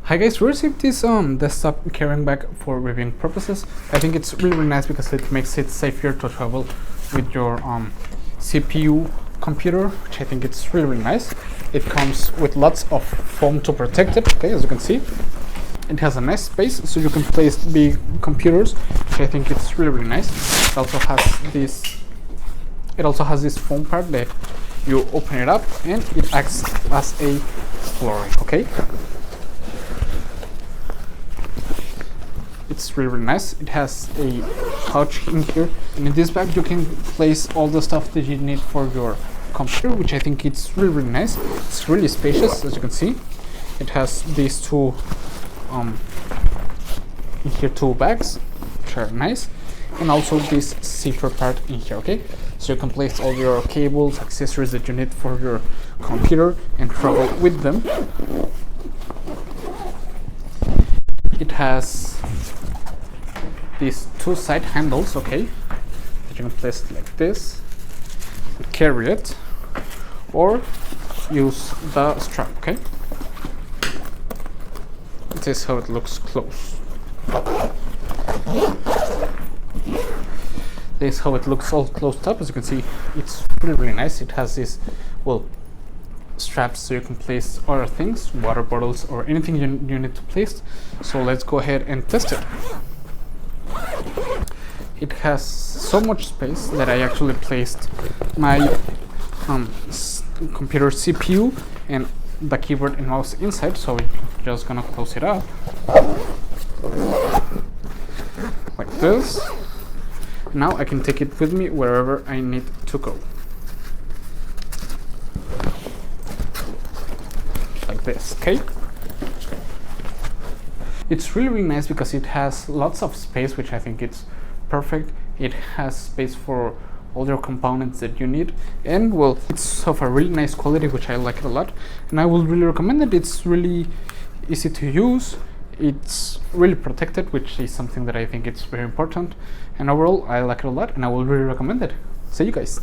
Hi guys, we received this desktop carrying bag for reviewing purposes. I think it's really nice because it makes it safer to travel with your CPU computer, which I think it's really nice. It comes with lots of foam to protect it. Okay, as you can see, it has a nice space so you can place big computers, which I think it's really nice. It also has this foam part that you open it up and it acts as a flooring. Okay. It's really nice. It has a pouch in here, and in this bag you can place all the stuff that you need for your computer, which I think it's really nice. It's really spacious, as you can see. It has these two in here, two bags, which are nice, and also this zipper part in here. Okay, so you can place all your cables, accessories that you need for your computer and travel with them. It has these two side handles, okay, that you can place it like this, carry it, or use the strap. Okay, this is how it looks close. This is how it looks all closed up. As you can see, it's really nice. It has this, well, straps so you can place other things, water bottles or anything you need to place. So let's go ahead and test it. It has so much space that I actually placed my computer CPU and the keyboard and mouse inside, so I'm just gonna close it up like this. Now I can take it with me wherever I need to go, like this. Okay, it's really nice because it has lots of space, which I think it's perfect. It has space for all your components that you need, and well, it's of a really nice quality, which I like it a lot, and I will really recommend it. It's really easy to use. It's really protected, which is something that I think it's very important, and overall I like it a lot and I will really recommend it. See you guys.